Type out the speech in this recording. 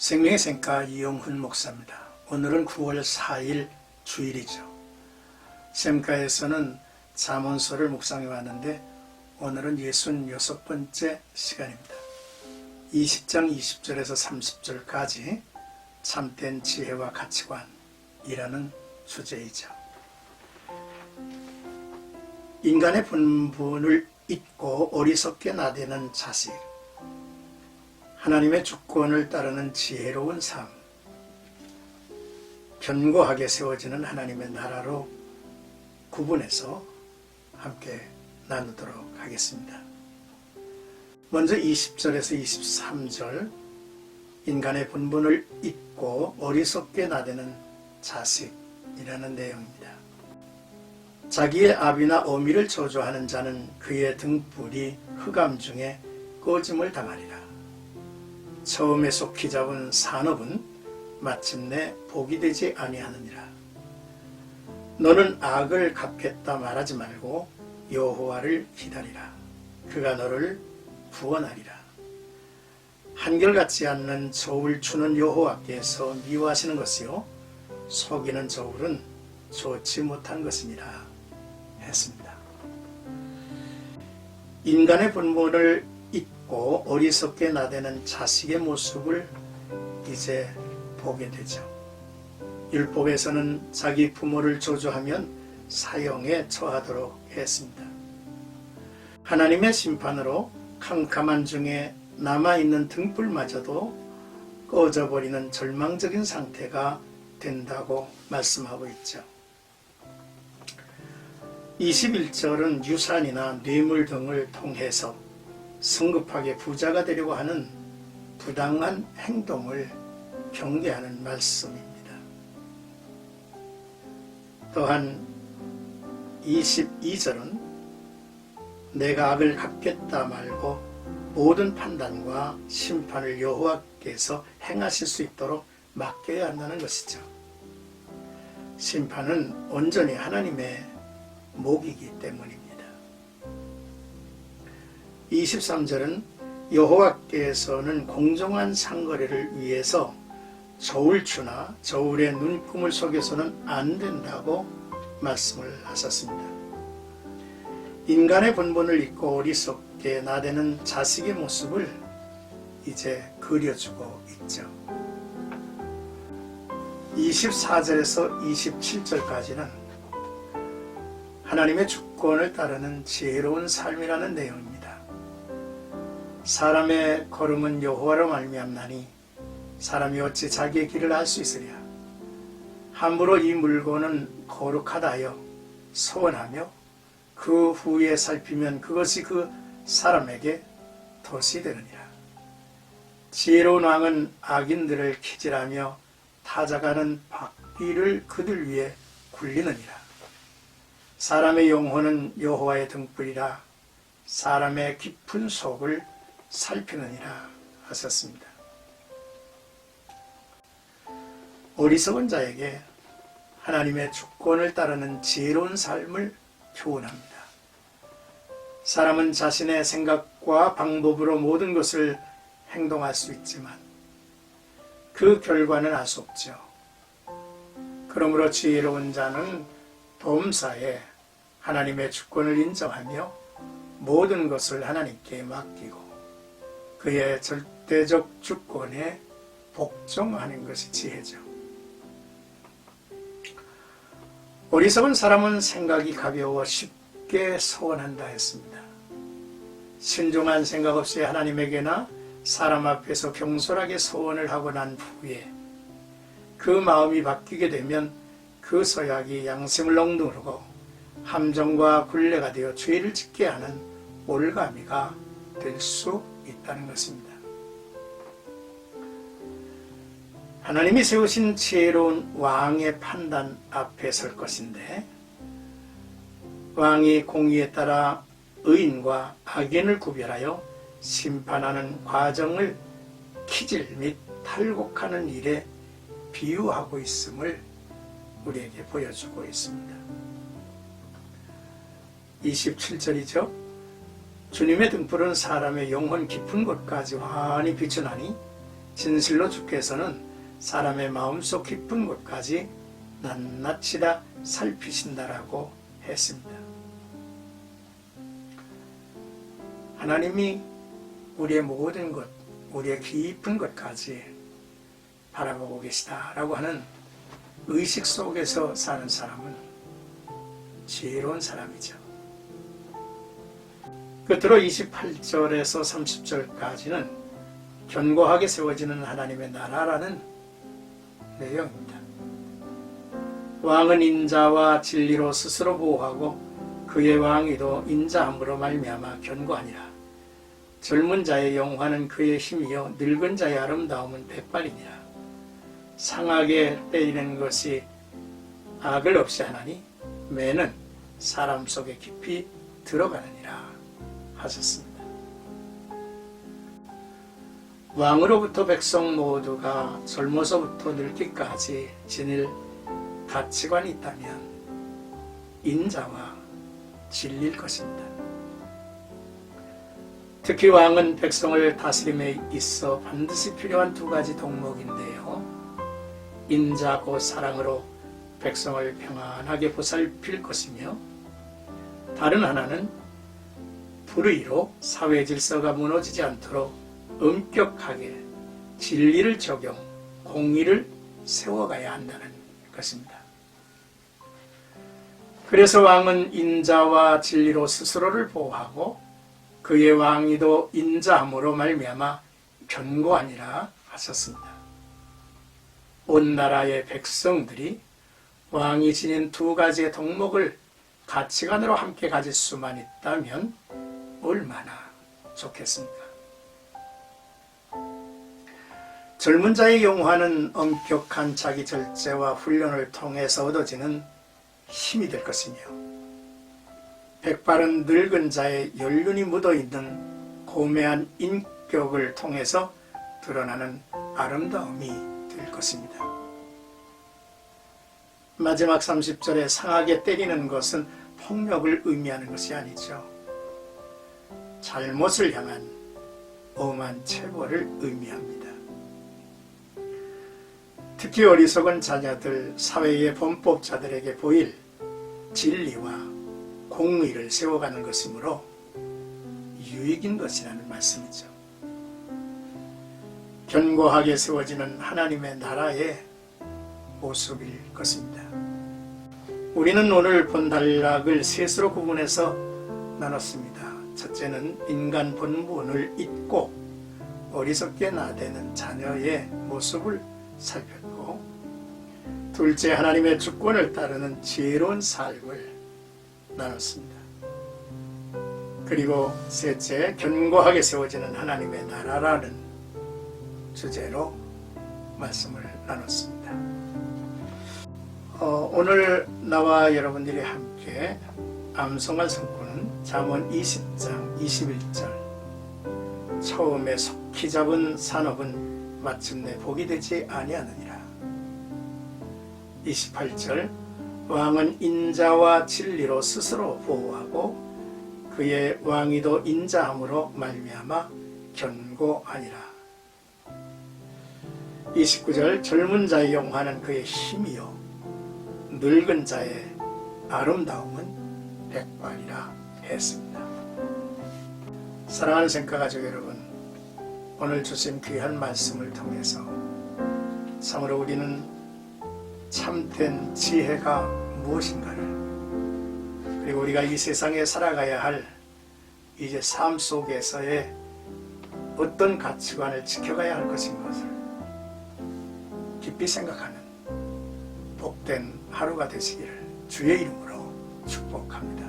생명의 샘가 이용훈 목사입니다. 오늘은 9월 4일 주일이죠. 샘가에서는 잠언서를 묵상해 왔는데 오늘은 66번째 시간입니다. 20장 20절에서 30절까지 참된 지혜와 가치관이라는 주제이죠. 인간의 본분을 잊고 어리석게 나대는 자식, 하나님의 주권을 따르는 지혜로운 삶, 견고하게 세워지는 하나님의 나라로 구분해서 함께 나누도록 하겠습니다. 먼저 20절에서 23절, 인간의 본분을 잊고 어리석게 나대는 자식이라는 내용입니다. 자기의 아비나 어미를 저주하는 자는 그의 등불이 흑암 중에 꺼짐을 당하리라. 처음에 속히 잡은 산업은 마침내 복이 되지 아니하느니라. 너는 악을 갚겠다 말하지 말고 여호와를 기다리라. 그가 너를 구원하리라. 한결같지 않는 저울 추는 여호와께서 미워하시는 것이요 속이는 저울은 좋지 못한 것이니라 했습니다. 인간의 본분을 잊고 어리석게 나대는 자식의 모습을 이제 보게 되죠. 율법에서는 자기 부모를 저주하면 사형에 처하도록 했습니다. 하나님의 심판으로 캄캄한 중에 남아있는 등불마저도 꺼져버리는 절망적인 상태가 된다고 말씀하고 있죠. 21절은 유산이나 뇌물 등을 통해서 성급하게 부자가 되려고 하는 부당한 행동을 경계하는 말씀입니다. 또한 22절은 내가 악을 갚겠다 말고 모든 판단과 심판을 여호와께서 행하실 수 있도록 맡겨야 한다는 것이죠. 심판은 온전히 하나님의 몫이기 때문입니다. 23절은 여호와께서는 공정한 상거래를 위해서 저울추나 저울의 눈금을 속여서는 안 된다고 말씀을 하셨습니다. 인간의 본분을 잊고 어리석게 나대는 자식의 모습을 이제 그려주고 있죠. 24절에서 27절까지는 하나님의 주권을 따르는 지혜로운 삶이라는 내용입니다. 사람의 걸음은 여호와로 말미암나니 사람이 어찌 자기의 길을 알 수 있으랴. 함부로 이 물건은 거룩하다 하여 소원하며 그 후에 살피면 그것이 그 사람에게 덫이 되느니라. 지혜로운 왕은 악인들을 키질하며 타작하는 바퀴를 그들 위에 굴리느니라. 사람의 영혼은 여호와의 등불이라 사람의 깊은 속을 살피느니라 하셨습니다. 어리석은 자에게 하나님의 주권을 따르는 지혜로운 삶을 교훈합니다. 사람은 자신의 생각과 방법으로 모든 것을 행동할 수 있지만 그 결과는 알 수 없죠. 그러므로 지혜로운 자는 범사에 하나님의 주권을 인정하며 모든 것을 하나님께 맡기고 그의 절대적 주권에 복종하는 것이 지혜죠. 어리석은 사람은 생각이 가벼워 쉽게 소원한다 했습니다. 신중한 생각 없이 하나님에게나 사람 앞에서 경솔하게 소원을 하고 난 후에 그 마음이 바뀌게 되면 그 서약이 양심을 억누르고 함정과 굴레가 되어 죄를 짓게 하는 올가미가 될 수 있다는 것입니다. 하나님이 세우신 지혜로운 왕의 판단 앞에 설 것인데 왕이 공의에 따라 의인과 악인을 구별하여 심판하는 과정을 키질 및 탈곡하는 일에 비유하고 있음을 우리에게 보여주고 있습니다. 27절이죠. 주님의 등불은 사람의 영혼 깊은 곳까지 환히 비추나니 진실로 주께서는 사람의 마음속 깊은 곳까지 낱낱이 다 살피신다라고 했습니다. 하나님이 우리의 모든 것, 우리의 깊은 것까지 바라보고 계시다라고 하는 의식 속에서 사는 사람은 지혜로운 사람이죠. 끝으로 28절에서 30절까지는 견고하게 세워지는 하나님의 나라라는 내용입니다. 왕은 인자와 진리로 스스로 보호하고 그의 왕위도 인자함으로 말미암아 견고하니라. 젊은 자의 영화는 그의 힘이요 늙은 자의 아름다움은 백발이니라. 상하게 때리는 것이 악을 없이 하나니 매는 사람 속에 깊이 들어가느니라 하셨습니다. 왕으로부터 백성 모두가 젊어서부터 늙기까지 지닐 가치관이 있다면 인자와 진리일 것입니다. 특히 왕은 백성을 다스림에 있어 반드시 필요한 두 가지 덕목인데요. 인자고 사랑으로 백성을 평안하게 보살필 것이며 다른 하나는 불의로 사회 질서가 무너지지 않도록 엄격하게 진리를 적용, 공의를 세워가야 한다는 것입니다. 그래서 왕은 인자와 진리로 스스로를 보호하고 그의 왕위도 인자함으로 말미암아 견고하니라 하셨습니다. 온 나라의 백성들이 왕이 지닌 두 가지의 덕목을 가치관으로 함께 가질 수만 있다면 얼마나 좋겠습니까? 젊은 자의 영화는 엄격한 자기 절제와 훈련을 통해서 얻어지는 힘이 될 것이며 백발은 늙은 자의 연륜이 묻어있는 고매한 인격을 통해서 드러나는 아름다움이 될 것입니다. 마지막 30절에 상하게 때리는 것은 폭력을 의미하는 것이 아니죠. 잘못을 향한 엄한 체벌을 의미합니다. 특히 어리석은 자녀들, 사회의 범법자들에게 보일 진리와 공의를 세워가는 것이므로 유익인 것이라는 말씀이죠. 견고하게 세워지는 하나님의 나라의 모습일 것입니다. 우리는 오늘 본 단락을 셋으로 구분해서 나눴습니다. 첫째는 인간 본분을 잊고 어리석게 나대는 자녀의 모습을 살폈고, 둘째 하나님의 주권을 따르는 지혜로운 삶을 나눴습니다. 그리고 셋째 견고하게 세워지는 하나님의 나라라는 주제로 말씀을 나눴습니다. 오늘 나와 여러분들이 함께 암송할 성구는 잠언 20장 21절 처음에 속히 잡은 산업은 마침내 복이 되지 아니하느니라. 28절 왕은 인자와 진리로 스스로 보호하고 그의 왕위도 인자함으로 말미암아 견고하니라. 29절 젊은 자의 영화는 그의 힘이요 늙은 자의 아름다움은 백발이라 했습니다. 사랑하는 생가가족 여러분, 오늘 주신 귀한 말씀을 통해서 참으로 우리는 참된 지혜가 무엇인가를, 그리고 우리가 이 세상에 살아가야 할 이제 삶 속에서의 어떤 가치관을 지켜가야 할 것인 것을 깊이 생각하는 복된 하루가 되시기를 주의 이름으로 축복합니다.